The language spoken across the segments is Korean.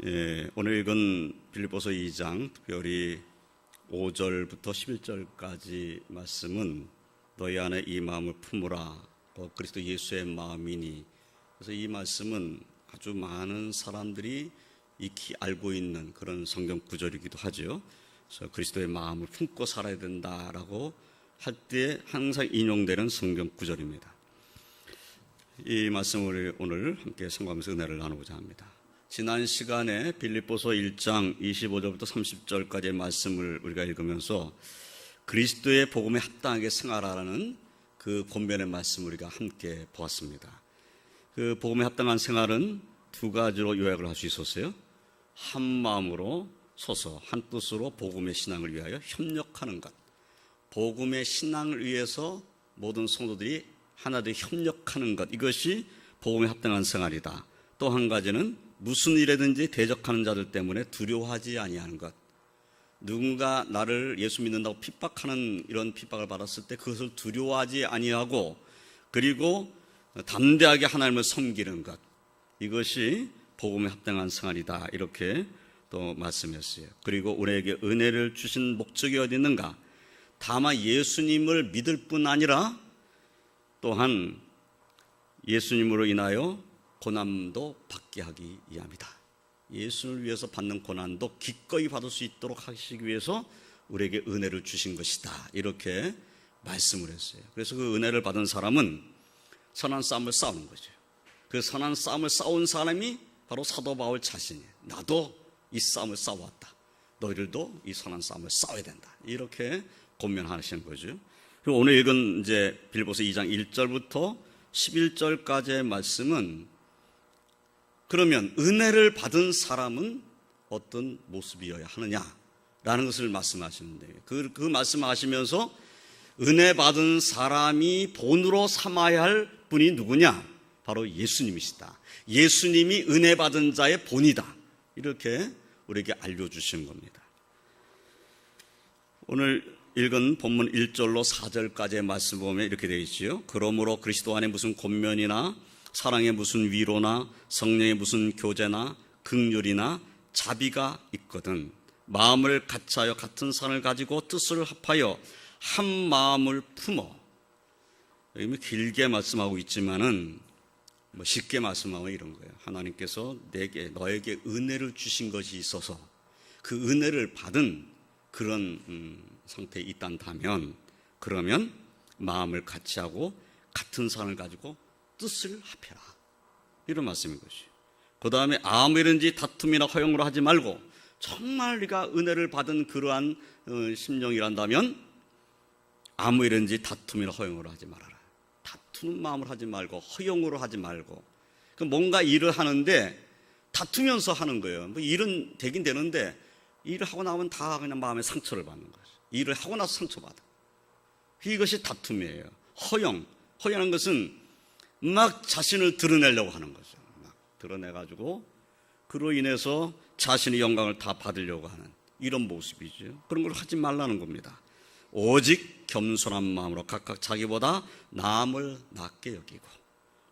오늘 읽은 빌립보서 2장, 특별히 5절부터 11절까지 말씀은 너희 안에 이 마음을 품으라, 그리스도 예수의 마음이니. 그래서 이 말씀은 아주 많은 사람들이 익히 알고 있는 그런 성경 구절이기도 하죠. 그래서 그리스도의 마음을 품고 살아야 된다라고 할 때 항상 인용되는 성경 구절입니다. 이 말씀을 오늘 함께 생각하면서 은혜를 나누고자 합니다. 지난 시간에 빌립보서 1장 25절부터 30절까지의 말씀을 우리가 읽으면서 그리스도의 복음에 합당하게 생활하라는 그 권면의 말씀을 우리가 함께 보았습니다. 그 복음에 합당한 생활은 두 가지로 요약을 할 수 있었어요. 한 마음으로 서서 한 뜻으로 복음의 신앙을 위하여 협력하는 것. 복음의 신앙을 위해서 모든 성도들이 하나 되어 협력하는 것. 이것이 복음에 합당한 생활이다. 또 한 가지는 무슨 일에든지 대적하는 자들 때문에 두려워하지 아니하는 것. 누군가 나를 예수 믿는다고 핍박하는 이런 핍박을 받았을 때 그것을 두려워하지 아니하고, 그리고 담대하게 하나님을 섬기는 것. 이것이 복음에 합당한 생활이다. 이렇게 또 말씀했어요. 그리고 우리에게 은혜를 주신 목적이 어디 있는가? 다만 예수님을 믿을 뿐 아니라 또한 예수님으로 인하여 고난도 받게 하기 위함이다. 예수를 위해서 받는 고난도 기꺼이 받을 수 있도록 하시기 위해서 우리에게 은혜를 주신 것이다. 이렇게 말씀을 했어요. 그래서 그 은혜를 받은 사람은 선한 싸움을 싸우는 거죠. 그 선한 싸움을 싸운 사람이 바로 사도 바울 자신이에요. 나도 이 싸움을 싸워왔다. 너희들도 이 선한 싸움을 싸워야 된다. 이렇게 권면하시는 거죠. 그리고 오늘 읽은 이제 빌립보서 2장 1절부터 11절까지의 말씀은 그러면 은혜를 받은 사람은 어떤 모습이어야 하느냐라는 것을 말씀하시는데, 그 말씀하시면서 은혜 받은 사람이 본으로 삼아야 할 분이 누구냐? 바로 예수님이시다. 예수님이 은혜 받은 자의 본이다. 이렇게 우리에게 알려주시는 겁니다. 오늘 읽은 본문 1절로 4절까지의 말씀 보면 이렇게 되어 있지요. 그러므로 그리스도 안에 무슨 권면이나 사랑의 무슨 위로나 성령의 무슨 교제나 긍휼이나 자비가 있거든 마음을 같이하여 같은 산을 가지고 뜻을 합하여 한 마음을 품어. 여기 길게 말씀하고 있지만은 쉽게 말씀하면 이런 거예요. 하나님께서 너에게 은혜를 주신 것이 있어서 그 은혜를 받은 그런 상태에 있단다면, 그러면 마음을 같이하고 같은 산을 가지고 뜻을 합해라. 이런 말씀인 것이에요. 그 다음에 아무 일든지 다툼이나 허용으로 하지 말고, 정말 네가 은혜를 받은 그러한 심령이란다면 아무 일든지 다툼이나 허용으로 하지 말아라. 다투는 마음으로 하지 말고 허용으로 하지 말고. 뭔가 일을 하는데 다투면서 하는 거예요. 일은 되긴 되는데 일을 하고 나면 다 그냥 마음에 상처를 받는 거죠. 일을 하고 나서 상처받아. 이것이 다툼이에요. 허용하는 것은 막 자신을 드러내려고 하는 거죠. 막 드러내가지고 그로 인해서 자신의 영광을 다 받으려고 하는 이런 모습이죠. 그런 걸 하지 말라는 겁니다. 오직 겸손한 마음으로 각각 자기보다 남을 낮게 여기고,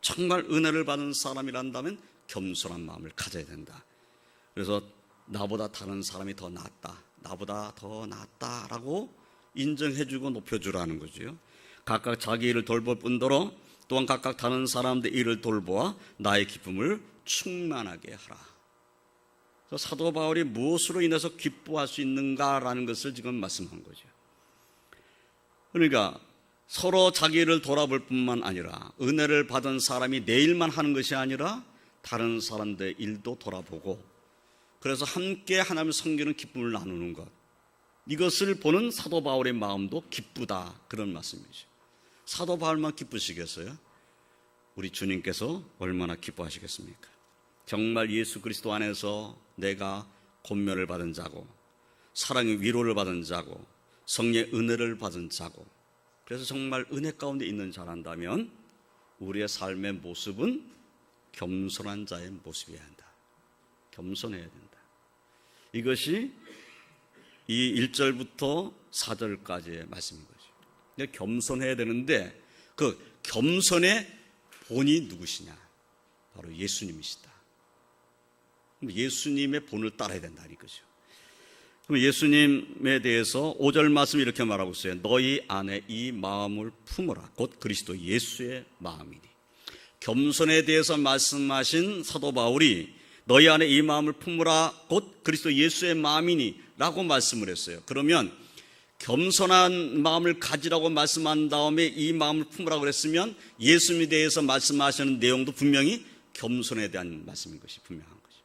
정말 은혜를 받은 사람이란다면 겸손한 마음을 가져야 된다. 그래서 나보다 다른 사람이 더 낫다, 나보다 더 낫다라고 인정해주고 높여주라는 거죠. 각각 자기 일을 돌볼 뿐더러 또한 각각 다른 사람들의 일을 돌보아 나의 기쁨을 충만하게 하라. 그래서 사도 바울이 무엇으로 인해서 기뻐할 수 있는가라는 것을 지금 말씀한 거죠. 그러니까 서로 자기 일을 돌아볼 뿐만 아니라 은혜를 받은 사람이 내 일만 하는 것이 아니라 다른 사람들의 일도 돌아보고, 그래서 함께 하나님을 섬기는 기쁨을 나누는 것, 이것을 보는 사도 바울의 마음도 기쁘다, 그런 말씀이죠. 사도 바울만 기쁘시겠어요? 우리 주님께서 얼마나 기뻐하시겠습니까? 정말 예수 그리스도 안에서 내가 권면을 받은 자고, 사랑의 위로를 받은 자고, 성령의 은혜를 받은 자고, 그래서 정말 은혜 가운데 있는 자란다면 우리의 삶의 모습은 겸손한 자의 모습이어야 한다. 겸손해야 된다. 이것이 이 1절부터 4절까지의 말씀인 거죠. 겸손해야 되는데 그 겸손의 본이 누구시냐? 바로 예수님이시다. 예수님의 본을 따라야 된다는 거죠. 그럼 예수님에 대해서 5절 말씀 이렇게 말하고 있어요. 너희 안에 이 마음을 품으라. 곧 그리스도 예수의 마음이니. 겸손에 대해서 말씀하신 사도 바울이 너희 안에 이 마음을 품으라. 곧 그리스도 예수의 마음이니 라고 말씀을 했어요. 그러면 겸손한 마음을 가지라고 말씀한 다음에 이 마음을 품으라고 그랬으면 예수님에 대해서 말씀하시는 내용도 분명히 겸손에 대한 말씀인 것이 분명한 거죠.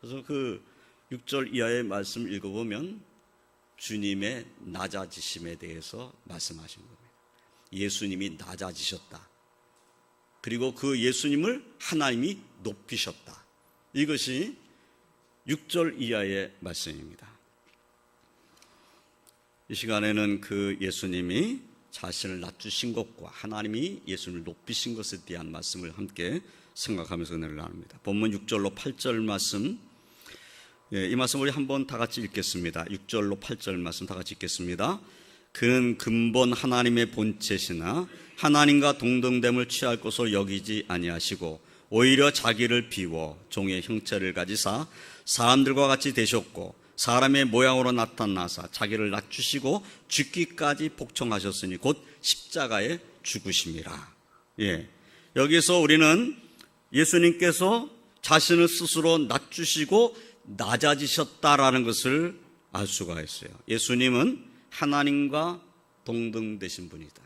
그래서 그 6절 이하의 말씀 읽어보면 주님의 낮아지심에 대해서 말씀하신 겁니다. 예수님이 낮아지셨다. 그리고 그 예수님을 하나님이 높이셨다. 이것이 6절 이하의 말씀입니다. 이 시간에는 그 예수님이 자신을 낮추신 것과 하나님이 예수님을 높이신 것에 대한 말씀을 함께 생각하면서 은혜를 나눕니다. 본문 6절로 8절 말씀, 이 말씀 우리 한번 다 같이 읽겠습니다. 6절로 8절 말씀 다 같이 읽겠습니다. 그는 근본 하나님의 본체시나 하나님과 동등됨을 취할 것으로 여기지 아니하시고 오히려 자기를 비워 종의 형체를 가지사 사람들과 같이 되셨고 사람의 모양으로 나타나사 자기를 낮추시고 죽기까지 복종하셨으니 곧 십자가에 죽으심이라. 여기서 우리는 예수님께서 자신을 스스로 낮추시고 낮아지셨다라는 것을 알 수가 있어요. 예수님은 하나님과 동등되신 분이다.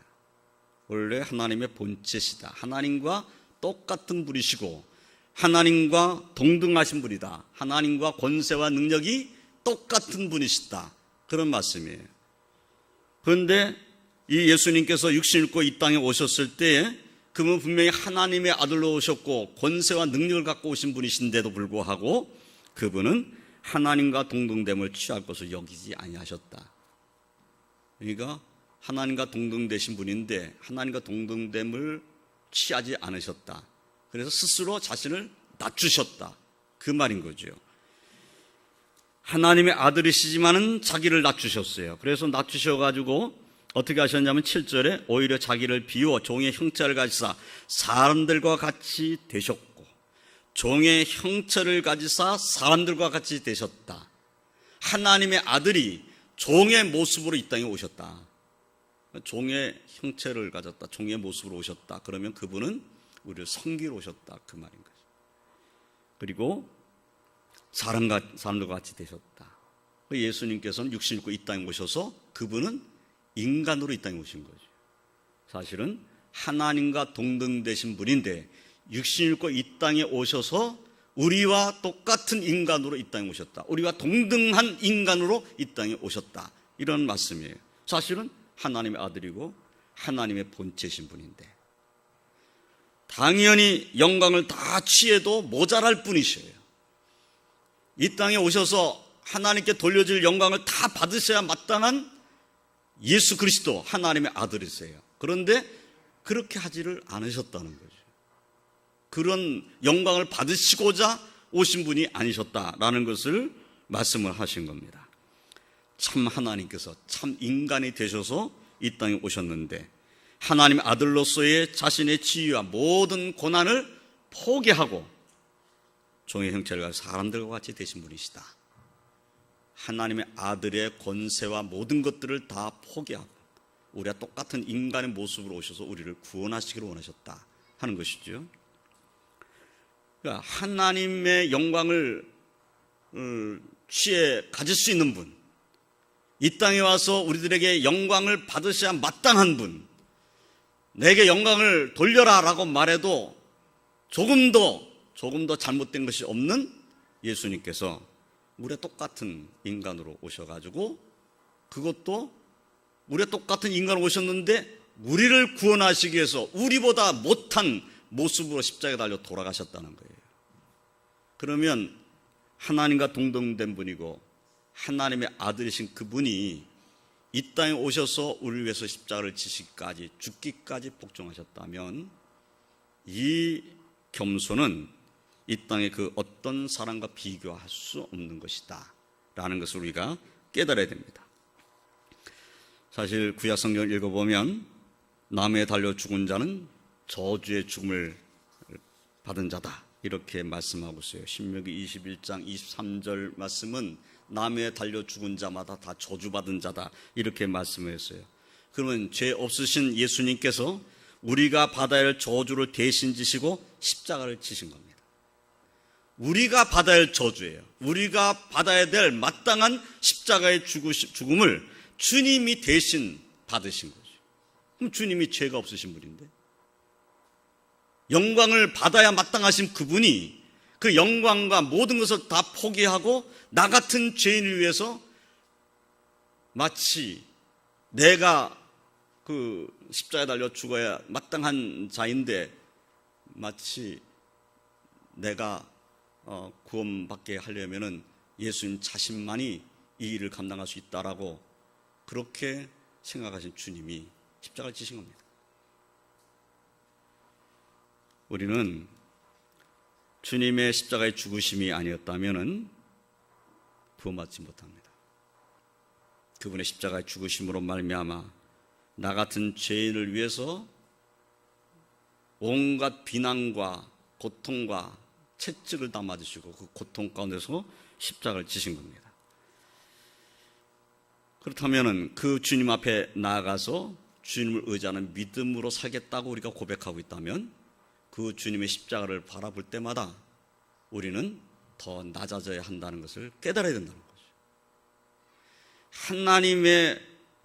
원래 하나님의 본체시다. 하나님과 똑같은 분이시고 하나님과 동등하신 분이다. 하나님과 권세와 능력이 똑같은 분이시다. 그런 말씀이에요. 그런데 이 예수님께서 육신 입고 이 땅에 오셨을 때에 그분은 분명히 하나님의 아들로 오셨고 권세와 능력을 갖고 오신 분이신데도 불구하고 그분은 하나님과 동등됨을 취할 것을 여기지 아니하셨다. 그러니까 하나님과 동등되신 분인데 하나님과 동등됨을 취하지 않으셨다. 그래서 스스로 자신을 낮추셨다. 그 말인 거죠. 하나님의 아들이시지만은 자기를 낮추셨어요. 그래서 낮추셔가지고 어떻게 하셨냐면 7절에 오히려 자기를 비워 종의 형체를 가지사 사람들과 같이 되셨고 종의 형체를 가지사 사람들과 같이 되셨다. 하나님의 아들이 종의 모습으로 이 땅에 오셨다. 종의 형체를 가졌다. 종의 모습으로 오셨다. 그러면 그분은 우리를 섬기러 오셨다. 그 말인 거죠. 그리고 사람들과 같이 되셨다. 예수님께서는 육신 입고 이 땅에 오셔서 그분은 인간으로 이 땅에 오신 거죠. 사실은 하나님과 동등되신 분인데 육신 입고 이 땅에 오셔서 우리와 똑같은 인간으로 이 땅에 오셨다. 우리와 동등한 인간으로 이 땅에 오셨다. 이런 말씀이에요. 사실은 하나님의 아들이고 하나님의 본체신 분인데 당연히 영광을 다 취해도 모자랄 뿐이셔요. 이 땅에 오셔서 하나님께 돌려질 영광을 다 받으셔야 마땅한 예수 그리스도 하나님의 아들이세요. 그런데 그렇게 하지를 않으셨다는 거죠. 그런 영광을 받으시고자 오신 분이 아니셨다라는 것을 말씀을 하신 겁니다. 참 하나님께서 참 인간이 되셔서 이 땅에 오셨는데 하나님의 아들로서의 자신의 지위와 모든 고난을 포기하고 종의 형체를 가지고 사람들과 같이 되신 분이시다. 하나님의 아들의 권세와 모든 것들을 다 포기하고 우리와 똑같은 인간의 모습으로 오셔서 우리를 구원하시기를 원하셨다 하는 것이죠. 그러니까 하나님의 영광을 취해 가질 수 있는 분, 이 땅에 와서 우리들에게 영광을 받으셔야 마땅한 분, 내게 영광을 돌려라 라고 말해도 조금 더 잘못된 것이 없는 예수님께서 우리와 똑같은 인간으로 오셔가지고 그것도 우리와 똑같은 인간으로 오셨는데 우리를 구원하시기 위해서 우리보다 못한 모습으로 십자가에 달려 돌아가셨다는 거예요. 그러면 하나님과 동등된 분이고 하나님의 아들이신 그분이 이 땅에 오셔서 우리를 위해서 십자가를 지시기까지 죽기까지 복종하셨다면 이 겸손은 이 땅의 그 어떤 사람과 비교할 수 없는 것이다 라는 것을 우리가 깨달아야 됩니다. 사실 구약 성경을 읽어보면 나무에 달려 죽은 자는 저주의 죽음을 받은 자다 이렇게 말씀하고 있어요. 신명기 21장 23절 말씀은 나무에 달려 죽은 자마다 다 저주받은 자다, 이렇게 말씀했어요. 그러면 죄 없으신 예수님께서 우리가 받아야 할 저주를 대신 지시고 십자가를 지신 겁니다. 우리가 받아야 할 저주예요. 우리가 받아야 될 마땅한 십자가의 죽음을 주님이 대신 받으신 거죠. 그럼 주님이 죄가 없으신 분인데, 영광을 받아야 마땅하신 그분이 그 영광과 모든 것을 다 포기하고 나 같은 죄인을 위해서 마치 내가 그 십자가에 달려 죽어야 마땅한 자인데 마치 내가 구원받게 하려면은 예수님 자신만이 이 일을 감당할 수 있다라고 그렇게 생각하신 주님이 십자가를 지신 겁니다. 우리는 주님의 십자가의 죽으심이 아니었다면은 구원받지 못합니다. 그분의 십자가의 죽으심으로 말미암아 나 같은 죄인을 위해서 온갖 비난과 고통과 채찍을 다 맞으시고 그 고통 가운데서 십자가를 지신 겁니다. 그렇다면 그 주님 앞에 나아가서 주님을 의지하는 믿음으로 살겠다고 우리가 고백하고 있다면 그 주님의 십자가를 바라볼 때마다 우리는 더 낮아져야 한다는 것을 깨달아야 된다는 거죠. 하나님의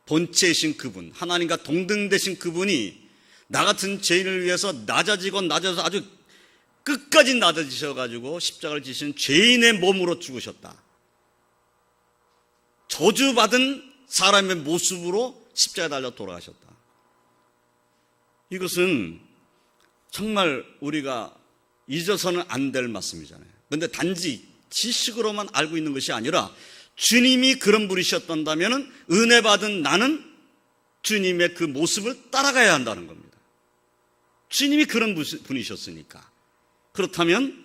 본체이신 그분, 하나님과 동등되신 그분이 나 같은 죄인을 위해서 낮아져서 아주 끝까지 낮아지셔가지고 십자가를 지신 죄인의 몸으로 죽으셨다. 저주받은 사람의 모습으로 십자가에 달려 돌아가셨다. 이것은 정말 우리가 잊어서는 안 될 말씀이잖아요. 그런데 단지 지식으로만 알고 있는 것이 아니라 주님이 그런 분이셨다면 은혜 받은 나는 주님의 그 모습을 따라가야 한다는 겁니다. 주님이 그런 분이셨으니까. 그렇다면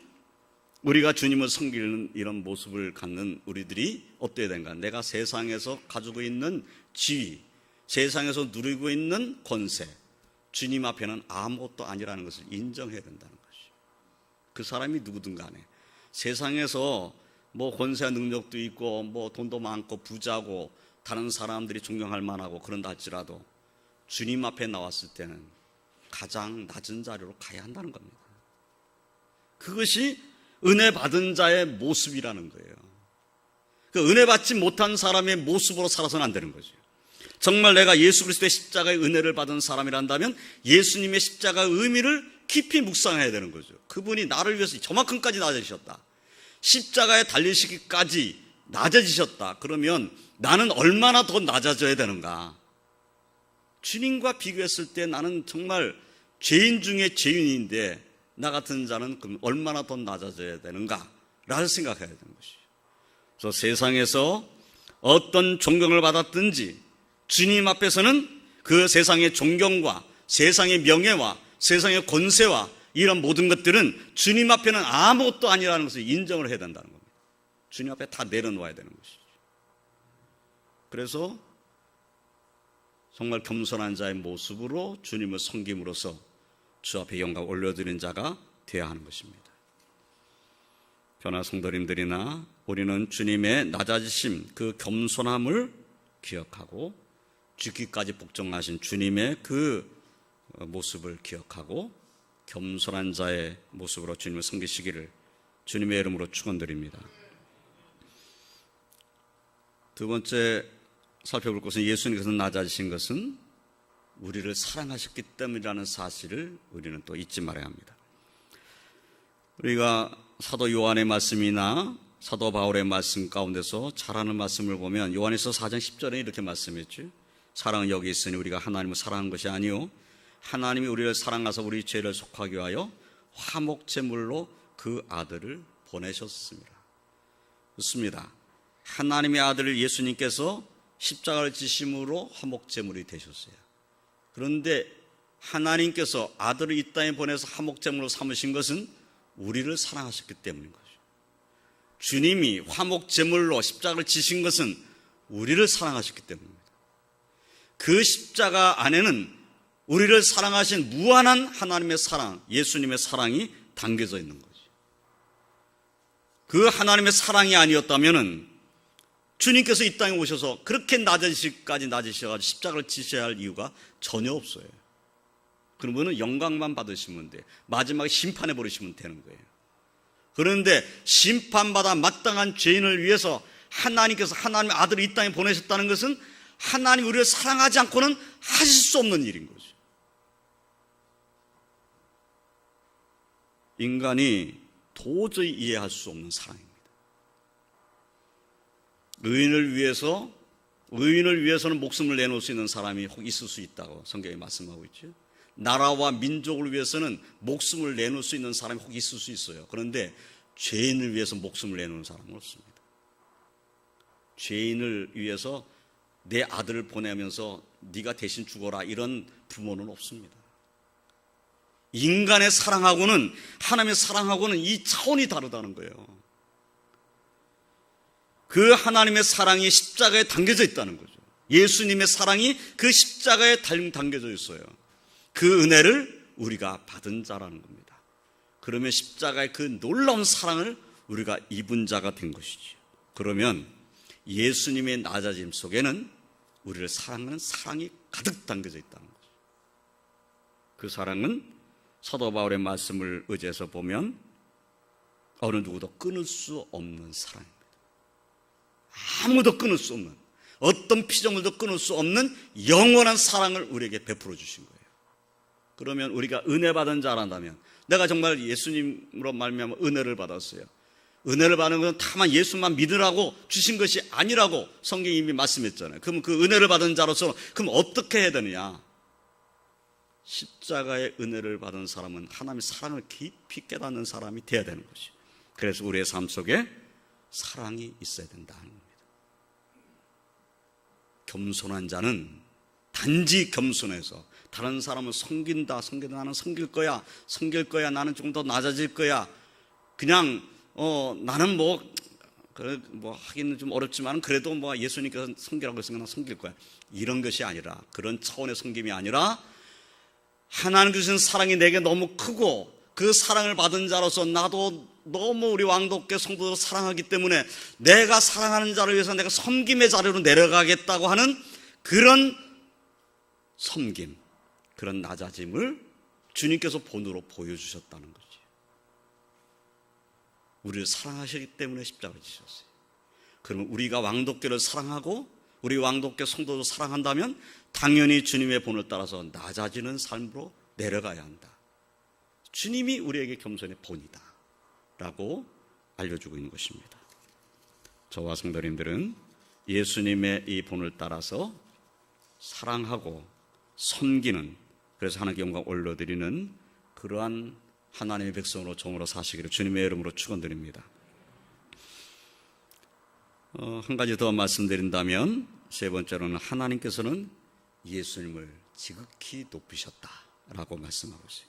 우리가 주님을 섬기는 이런 모습을 갖는 우리들이 어때야 되는가? 내가 세상에서 가지고 있는 지위, 세상에서 누리고 있는 권세, 주님 앞에는 아무것도 아니라는 것을 인정해야 된다는 것이죠. 그 사람이 누구든 간에 세상에서 뭐 권세와 능력도 있고 뭐 돈도 많고 부자고 다른 사람들이 존경할 만하고 그런다 할지라도 주님 앞에 나왔을 때는 가장 낮은 자리로 가야 한다는 겁니다. 그것이 은혜 받은 자의 모습이라는 거예요. 그 은혜 받지 못한 사람의 모습으로 살아서는 안 되는 거죠. 정말 내가 예수 그리스도의 십자가의 은혜를 받은 사람이란다면 예수님의 십자가의 의미를 깊이 묵상해야 되는 거죠. 그분이 나를 위해서 저만큼까지 낮아지셨다. 십자가에 달리시기까지 낮아지셨다. 그러면 나는 얼마나 더 낮아져야 되는가? 주님과 비교했을 때 나는 정말 죄인 중에 죄인인데 나 같은 자는 그럼 얼마나 더 낮아져야 되는가? 라를 생각해야 되는 것이죠. 그래서 세상에서 어떤 존경을 받았든지 주님 앞에서는 그 세상의 존경과 세상의 명예와 세상의 권세와 이런 모든 것들은 주님 앞에는 아무것도 아니라는 것을 인정을 해야 된다는 겁니다. 주님 앞에 다 내려놓아야 되는 것이죠. 그래서 정말 겸손한 자의 모습으로 주님을 섬김으로써 주 앞에 영광 올려드리는 자가 되어야 하는 것입니다. 변화 성도님들이나 우리는 주님의 낮아지심, 그 겸손함을 기억하고 죽기까지 복종하신 주님의 그 모습을 기억하고 겸손한 자의 모습으로 주님을 섬기시기를 주님의 이름으로 축원드립니다. 두 번째 살펴볼 것은 예수님께서 낮아지신 것은 우리를 사랑하셨기 때문이라는 사실을 우리는 또 잊지 말아야 합니다. 우리가 사도 요한의 말씀이나 사도 바울의 말씀 가운데서 잘하는 말씀을 보면 요한에서 4장 10절에 이렇게 말씀했죠. 사랑은 여기 있으니 우리가 하나님을 사랑한 것이 아니요 하나님이 우리를 사랑하사 우리 죄를 속하게 하여 화목제물로 그 아들을 보내셨습니다. 좋습니다. 하나님의 아들을 예수님께서 십자가를 지심으로 화목제물이 되셨어요. 그런데 하나님께서 아들을 이 땅에 보내서 화목제물로 삼으신 것은 우리를 사랑하셨기 때문인 거죠. 주님이 화목제물로 십자가를 지신 것은 우리를 사랑하셨기 때문입니다. 그 십자가 안에는 우리를 사랑하신 무한한 하나님의 사랑, 예수님의 사랑이 담겨져 있는 거죠. 그 하나님의 사랑이 아니었다면은 주님께서 이 땅에 오셔서 그렇게 낮으시기까지 낮으셔가지고 십자가를 지셔야 할 이유가 전혀 없어요. 그러면은 영광만 받으시면 돼. 마지막에 심판해 버리시면 되는 거예요. 그런데 심판받아 마땅한 죄인을 위해서 하나님께서 하나님의 아들을 이 땅에 보내셨다는 것은 하나님 우리를 사랑하지 않고는 하실 수 없는 일인 거죠. 인간이 도저히 이해할 수 없는 사랑입니다. 의인을 위해서는 목숨을 내놓을 수 있는 사람이 혹 있을 수 있다고 성경이 말씀하고 있죠. 나라와 민족을 위해서는 목숨을 내놓을 수 있는 사람이 혹 있을 수 있어요. 그런데 죄인을 위해서 목숨을 내놓는 사람은 없습니다. 죄인을 위해서 내 아들을 보내면서 네가 대신 죽어라 이런 부모는 없습니다. 인간의 사랑하고는 하나님의 사랑하고는 이 차원이 다르다는 거예요. 그 하나님의 사랑이 십자가에 담겨져 있다는 거죠. 예수님의 사랑이 그 십자가에 담겨져 있어요. 그 은혜를 우리가 받은 자라는 겁니다. 그러면 십자가의 그 놀라운 사랑을 우리가 입은 자가 된 것이죠. 그러면 예수님의 낮아짐 속에는 우리를 사랑하는 사랑이 가득 담겨져 있다는 거죠. 그 사랑은 사도 바울의 말씀을 의지해서 보면 어느 누구도 끊을 수 없는 사랑입니다. 아무도 끊을 수 없는, 어떤 피조물도 끊을 수 없는 영원한 사랑을 우리에게 베풀어 주신 거예요. 그러면 우리가 은혜 받은 자란다면, 내가 정말 예수님으로 말미암아 은혜를 받았어요. 은혜를 받는 것은 다만 예수만 믿으라고 주신 것이 아니라고 성경이 이미 말씀했잖아요. 그럼 그 은혜를 받은 자로서 그럼 어떻게 해야 되느냐? 십자가의 은혜를 받은 사람은 하나님의 사랑을 깊이 깨닫는 사람이 되어야 되는 것이죠. 그래서 우리의 삶 속에 사랑이 있어야 된다는 겁니다. 겸손한 자는 단지 겸손해서 다른 사람을 섬긴다, 나는 섬길 거야, 나는 좀 더 낮아질 거야. 그냥 나는 하기는 좀 어렵지만 그래도 예수님께서 섬기라고 했으니까 난 섬길 거야. 이런 것이 아니라, 그런 차원의 섬김이 아니라 하나님 주신 사랑이 내게 너무 크고 그 사랑을 받은 자로서 나도 너무 우리 왕독교 성도들을 사랑하기 때문에 내가 사랑하는 자를 위해서 내가 섬김의 자리로 내려가겠다고 하는 그런 섬김, 그런 낮아짐을 주님께서 본으로 보여주셨다는 거죠. 우리를 사랑하시기 때문에 십자가를 지셨어요. 그러면 우리가 왕독교를 사랑하고 우리 왕독교 성도도 사랑한다면 당연히 주님의 본을 따라서 낮아지는 삶으로 내려가야 한다. 주님이 우리에게 겸손의 본이다 라고 알려주고 있는 것입니다. 저와 성도님들은 예수님의 이 본을 따라서 사랑하고 섬기는, 그래서 하나님께 영광 올려드리는 그러한 하나님의 백성으로 종으로 사시기를 주님의 이름으로 축원드립니다. 한 가지 더 말씀드린다면, 세 번째로는 하나님께서는 예수님을 지극히 높이셨다라고 말씀하고 있어요.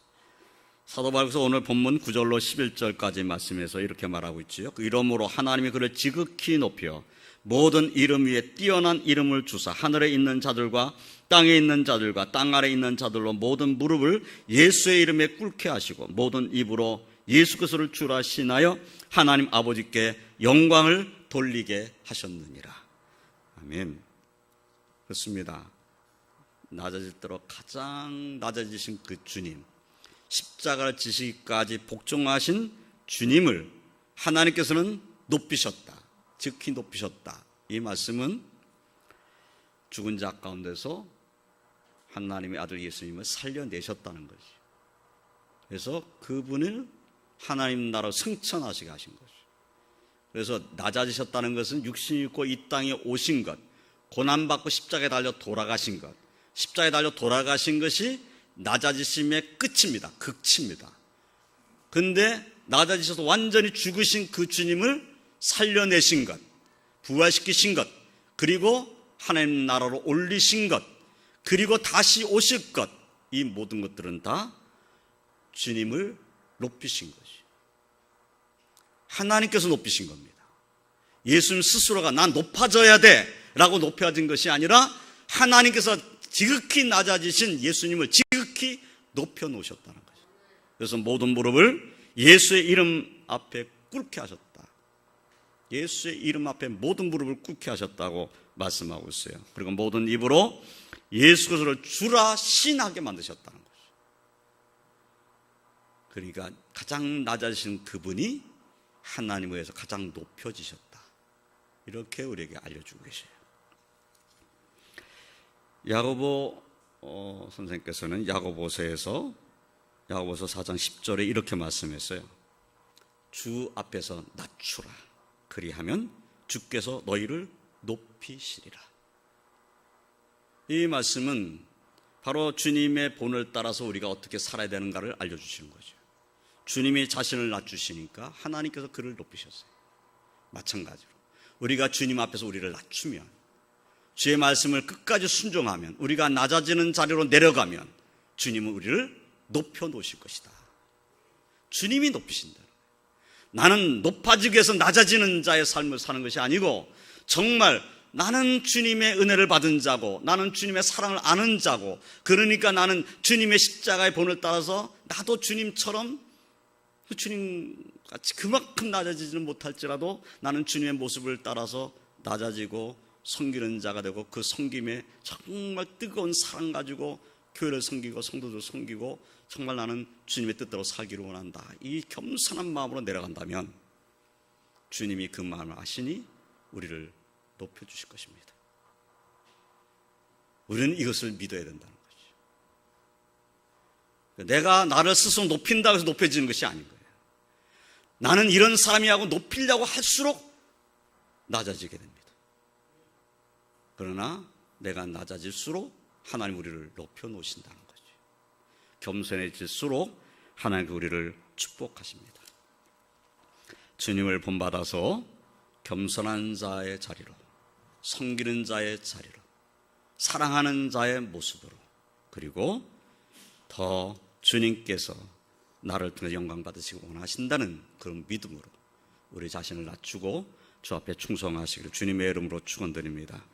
사도 바울서 오늘 본문 9절로 11절까지 말씀해서 이렇게 말하고 있지요. 이러므로 하나님이 그를 지극히 높여 모든 이름 위에 뛰어난 이름을 주사 하늘에 있는 자들과 땅에 있는 자들과 땅 아래에 있는 자들로 모든 무릎을 예수의 이름에 꿇게 하시고 모든 입으로 예수 그리스도를 주라 신하여 하나님 아버지께 영광을 돌리게 하셨느니라. 아멘. 그렇습니다. 낮아질 대로 가장 낮아지신 그 주님, 십자가를 지시기까지 복종하신 주님을 하나님께서는 높이셨다, 즉히 높이셨다. 이 말씀은 죽은 자 가운데서 하나님의 아들 예수님을 살려내셨다는 것이죠. 그래서 그분을 하나님 나라로 승천하시게 하신 것이죠. 그래서 낮아지셨다는 것은 육신이 있고 이 땅에 오신 것, 고난받고 십자가에 달려 돌아가신 것, 십자가에 달려 돌아가신 것이 낮아지심의 끝입니다. 극치입니다. 근데 낮아지셔서 완전히 죽으신 그 주님을 살려내신 것, 부활시키신 것, 그리고 하나님 나라로 올리신 것, 그리고 다시 오실 것, 이 모든 것들은 다 주님을 높이신 것이에요. 하나님께서 높이신 겁니다. 예수님 스스로가 난 높아져야 돼 라고 높여진 것이 아니라 하나님께서 지극히 낮아지신 예수님을 지극히 높여놓으셨다는 거죠. 그래서 모든 무릎을 예수의 이름 앞에 꿇게 하셨다. 예수의 이름 앞에 모든 무릎을 꿇게 하셨다고 말씀하고 있어요. 그리고 모든 입으로 예수 그리스도를 주라 신하게 만드셨다는 거죠. 그러니까 가장 낮아지신 그분이 하나님에 의해서 가장 높여지셨다, 이렇게 우리에게 알려주고 계셔요. 야고보 선생님께서는 야고보서에서 야고보서 4장 10절에 이렇게 말씀했어요. 주 앞에서 낮추라, 그리하면 주께서 너희를 높이시리라. 이 말씀은 바로 주님의 본을 따라서 우리가 어떻게 살아야 되는가를 알려주시는 거죠. 주님이 자신을 낮추시니까 하나님께서 그를 높이셨어요. 마찬가지로 우리가 주님 앞에서 우리를 낮추면, 주의 말씀을 끝까지 순종하면, 우리가 낮아지는 자리로 내려가면 주님은 우리를 높여놓으실 것이다. 주님이 높이신다. 나는 높아지기 위해서 낮아지는 자의 삶을 사는 것이 아니고, 정말 나는 주님의 은혜를 받은 자고, 나는 주님의 사랑을 아는 자고, 그러니까 나는 주님의 십자가의 본을 따라서 나도 주님처럼, 주님같이 그만큼 낮아지지는 못할지라도 나는 주님의 모습을 따라서 낮아지고 섬기는 자가 되고, 그 섬김에 정말 뜨거운 사랑 가지고 교회를 섬기고 성도들 섬기고, 정말 나는 주님의 뜻대로 살기를 원한다, 이 겸손한 마음으로 내려간다면 주님이 그 마음을 아시니 우리를 높여주실 것입니다. 우리는 이것을 믿어야 된다는 거죠. 내가 나를 스스로 높인다고 해서 높여지는 것이 아닌 거예요. 나는 이런 사람이 하고 높이려고 할수록 낮아지게 됩니다. 그러나 내가 낮아질수록 하나님 우리를 높여놓으신다는 거죠. 겸손해질수록 하나님 우리를 축복하십니다. 주님을 본받아서 겸손한 자의 자리로, 섬기는 자의 자리로, 사랑하는 자의 모습으로, 그리고 더 주님께서 나를 통해 영광 받으시고 원하신다는 그런 믿음으로 우리 자신을 낮추고 주 앞에 충성하시기를 주님의 이름으로 축원드립니다.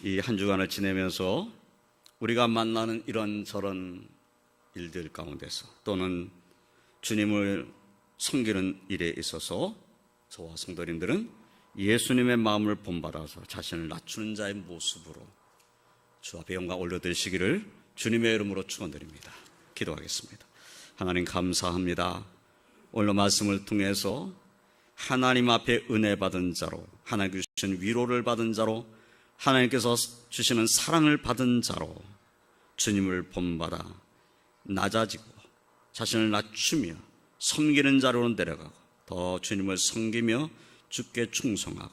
이 한 주간을 지내면서 우리가 만나는 이런저런 일들 가운데서, 또는 주님을 섬기는 일에 있어서 저와 성도님들은 예수님의 마음을 본받아서 자신을 낮추는 자의 모습으로 주 앞에 영광 올려드리시기를 주님의 이름으로 축원드립니다. 기도하겠습니다. 하나님 감사합니다. 오늘 말씀을 통해서 하나님 앞에 은혜 받은 자로, 하나님 주신 위로를 받은 자로, 하나님께서 주시는 사랑을 받은 자로 주님을 본받아 낮아지고 자신을 낮추며 섬기는 자로 내려가고, 더 주님을 섬기며 주께 충성하고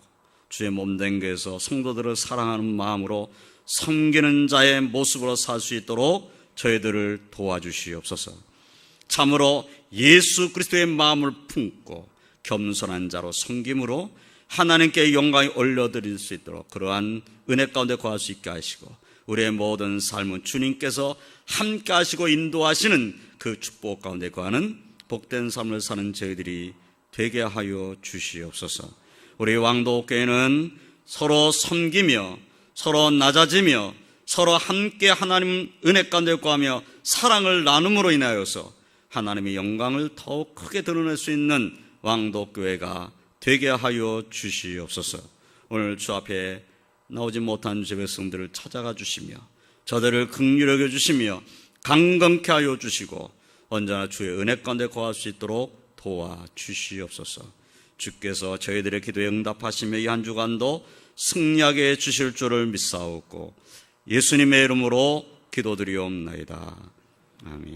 주의 몸된 교회에서 성도들을 사랑하는 마음으로 섬기는 자의 모습으로 살 수 있도록 저희들을 도와주시옵소서. 참으로 예수 그리스도의 마음을 품고 겸손한 자로 섬김으로 하나님께 영광이 올려드릴 수 있도록 그러한 은혜 가운데 거할 수 있게 하시고, 우리의 모든 삶은 주님께서 함께 하시고 인도하시는 그 축복 가운데 거하는 복된 삶을 사는 저희들이 되게 하여 주시옵소서. 우리 왕도교회는 서로 섬기며 서로 낮아지며 서로 함께 하나님 은혜 가운데 거하며 사랑을 나눔으로 인하여서 하나님의 영광을 더욱 크게 드러낼 수 있는 왕도교회가 되게 하여 주시옵소서. 오늘 주 앞에 나오지 못한 주의 백성들을 찾아가 주시며 저들을 긍휼히 여겨 주시며 강건케 하여 주시고 언제나 주의 은혜 가운데 거할 수 있도록 도와주시옵소서. 주께서 저희들의 기도에 응답하시며 이 한 주간도 승리하게 해주실 줄을 믿사옵고 예수님의 이름으로 기도드리옵나이다. 아멘.